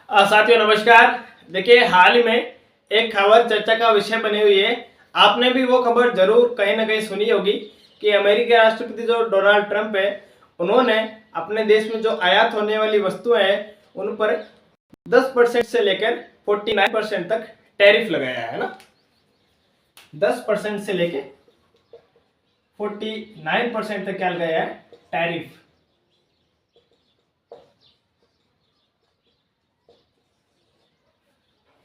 साथियों नमस्कार। देखिए, हाल ही में एक खबर चर्चा का विषय बनी हुई है। आपने भी वो खबर जरूर कहीं ना कहीं सुनी होगी कि अमेरिकी राष्ट्रपति जो डोनाल्ड ट्रंप है, उन्होंने अपने देश में जो आयात होने वाली वस्तुएं हैं उन पर 10% से लेकर 49% तक टैरिफ लगाया है ना। 10% से लेकर 49% तक क्या लगाया है? टैरिफ।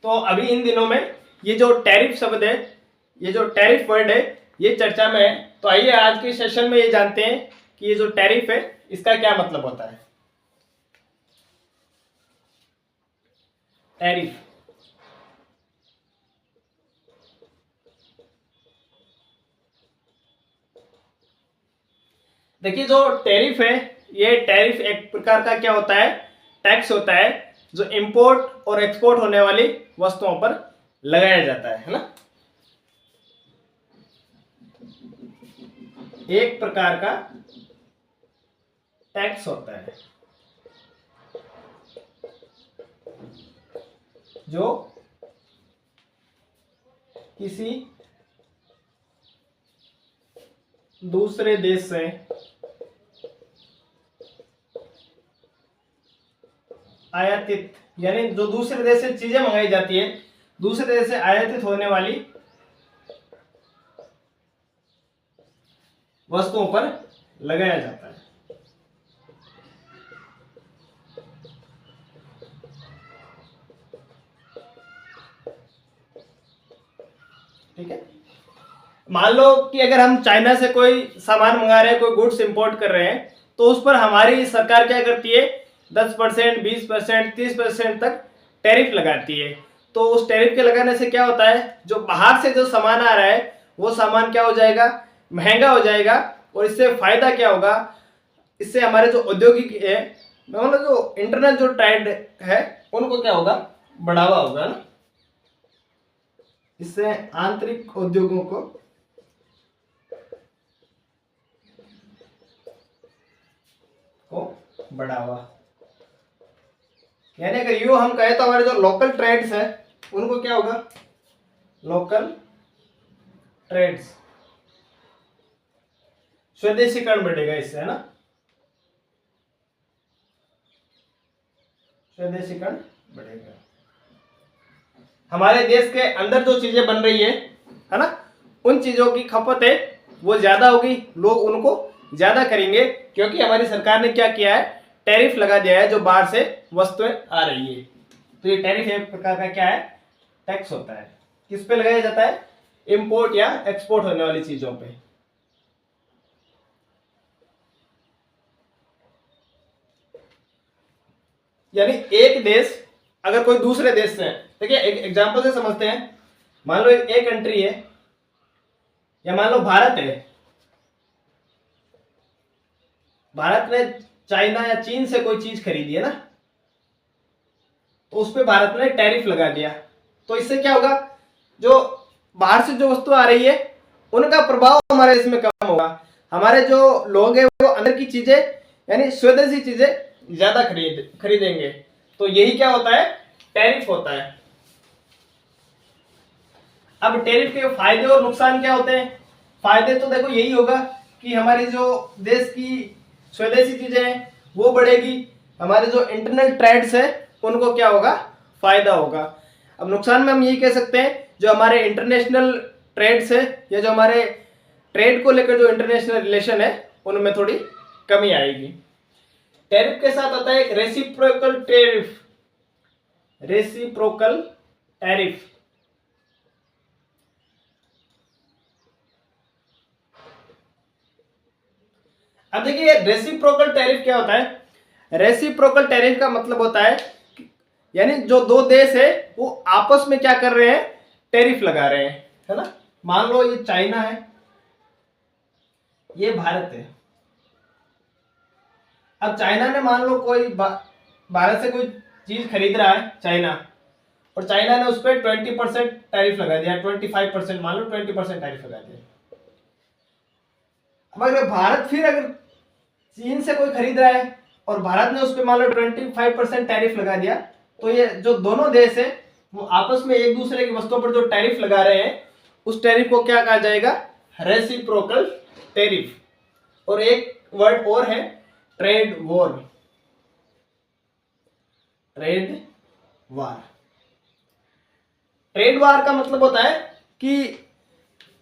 तो अभी इन दिनों में ये जो टैरिफ शब्द है, ये जो टैरिफ वर्ड है, ये चर्चा में है। तो आइए आज के सेशन में ये जानते हैं कि ये जो टैरिफ है इसका क्या मतलब होता है। टैरिफ, देखिए जो टैरिफ है, ये टैरिफ एक प्रकार का क्या होता है? टैक्स होता है जो इंपोर्ट और एक्सपोर्ट होने वाली वस्तुओं पर लगाया जाता है ना। एक प्रकार का टैक्स होता है जो किसी दूसरे देश से आयातित, यानी जो दूसरे देश से चीजें मंगाई जाती है, दूसरे देश से आयातित होने वाली वस्तुओं पर लगाया जाता है। ठीक है, मान लो कि अगर हम चाइना से कोई सामान मंगा रहे हैं, कोई गुड्स इंपोर्ट कर रहे हैं, तो उस पर हमारी सरकार क्या करती है? 10%, 20%, 30% तक टैरिफ लगाती है। तो उस टैरिफ के लगाने से क्या होता है? जो बाहर से जो सामान आ रहा है वो सामान क्या हो जाएगा? महंगा हो जाएगा। और इससे फायदा क्या होगा? इससे हमारे जो औद्योगिक है, मतलब जो इंटरनल जो ट्रेड है, उनको क्या होगा? बढ़ावा होगा ना। इससे आंतरिक उद्योगों को बढ़ावा, यानी अगर यूं हम कहें तो हमारे जो लोकल ट्रेड्स है उनको क्या होगा? लोकल ट्रेड्स, स्वदेशीकरण बढ़ेगा इससे, है ना। स्वदेशीकरण बढ़ेगा। हमारे देश के अंदर जो चीजें बन रही है ना, उन चीजों की खपत है वो ज्यादा होगी, लोग उनको ज्यादा करेंगे, क्योंकि हमारी सरकार ने क्या किया है? टैरिफ लगा दिया है जो बाहर से वस्तुएं आ रही है। तो ये टैरिफ एक प्रकार का क्या है? टैक्स होता है। किस पे लगाया जाता है? इंपोर्ट या एक्सपोर्ट होने वाली चीजों पे। यानी एक देश अगर कोई दूसरे देश से, देखिए एक एग्जांपल से समझते हैं। मान लो एक कंट्री है, या मान लो भारत है। भारत ने चाइना या चीन से कोई चीज खरीदी है ना, तो उस पे भारत ने टैरिफ लगा दिया। तो इससे क्या होगा? जो बाहर से जो वस्तु आ रही है उनका प्रभाव हमारे देश में कम होगा। हमारे जो लोग हैं वो अंदर की चीजें, यानी स्वदेशी चीजें ज्यादा खरीदेंगे। तो यही क्या होता है? टैरिफ होता है। अब टैरिफ के फायदे और नुकसान क्या होते हैं? फायदे तो देखो यही होगा कि हमारी जो देश की स्वदेशी चीजें हैं वो बढ़ेगी, हमारे जो इंटरनल ट्रेड्स है उनको क्या होगा? फायदा होगा। अब नुकसान में हम यही कह सकते हैं, जो हमारे इंटरनेशनल ट्रेड्स है या जो हमारे ट्रेड को लेकर जो इंटरनेशनल रिलेशन है उनमें थोड़ी कमी आएगी। टैरिफ के साथ आता है एक रेसिप्रोकल टैरिफ। रेसिप्रोकल टैरिफ, अब देखिए रेसिप्रोकल टैरिफ क्या होता है? रेसिप्रोकल टैरिफ का मतलब होता है यानी जो दो देश है वो आपस में क्या कर रहे हैं? टैरिफ लगा रहे हैं, है ना। मान लो ये चाइना है, ये भारत है। अब चाइना ने मान लो कोई भारत से कोई चीज खरीद रहा है चाइना, और चाइना ने उस पर 20% टैरिफ लगा दिया, 25%, मान लो 20% टैरिफ लगा दिया। अब अगर भारत फिर अगर चीन से कोई खरीद रहा है और भारत ने उस पर मान लो 25% टैरिफ लगा दिया, तो ये जो दोनों देश है वो आपस में एक दूसरे की वस्तुओं पर जो टैरिफ लगा रहे हैं उस टैरिफ को क्या कहा जाएगा, रेसिप्रोकल टैरिफ। और एक वर्ड और है trade war. Trade war, trade war का मतलब होता है कि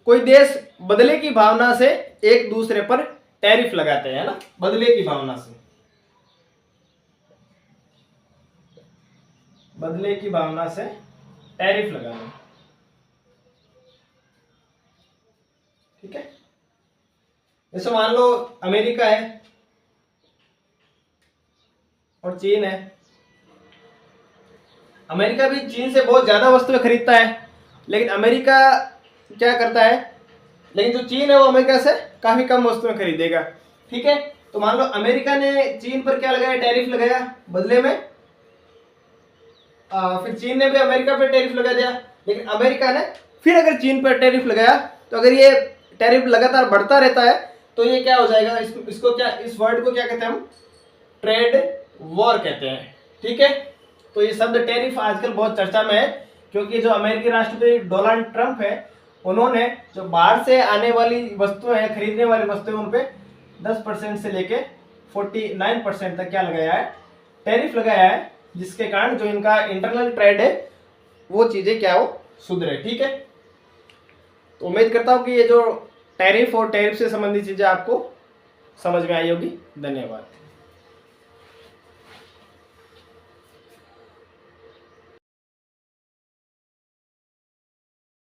कोई देश बदले की भावना से एक दूसरे पर टैरिफ लगाते हैं ना, बदले की भावना से, बदले की भावना से टैरिफ लगाना। ठीक है, जैसे मान लो अमेरिका है और चीन है। अमेरिका भी चीन से बहुत ज्यादा वस्तुएं खरीदता है, लेकिन अमेरिका क्या करता है, लेकिन जो चीन है वो अमेरिका से काफी कम वस्तुएं खरीदेगा। ठीक है, तो मान लो अमेरिका ने चीन पर क्या लगाया, टैरिफ लगाया बदले में, फिर चीन ने भी अमेरिका पर टैरिफ लगा दिया, लेकिन अमेरिका ने फिर अगर चीन पर टैरिफ लगाया तो अगर ये टैरिफ लगातार बढ़ता रहता है तो ये क्या हो जाएगा, इसको क्या, इस वर्ड को क्या कहते हैं हम, ट्रेड वॉर कहते हैं। ठीक है, तो ये शब्द टैरिफ आजकल बहुत चर्चा में है, क्योंकि जो अमेरिकी राष्ट्रपति डोनाल्ड ट्रंप है उन्होंने जो बाहर से आने वाली वस्तुएं हैं, खरीदने वाली वस्तुएं, उन पे 10% से लेके 49% तक क्या लगाया है, टैरिफ लगाया है, जिसके कारण जो इनका इंटरनल ट्रेड है वो चीजें क्या हो, सुधरे। ठीक है, तो उम्मीद करता हूँ कि ये जो टैरिफ और टैरिफ से संबंधित चीजें आपको समझ में आई होगी। धन्यवाद।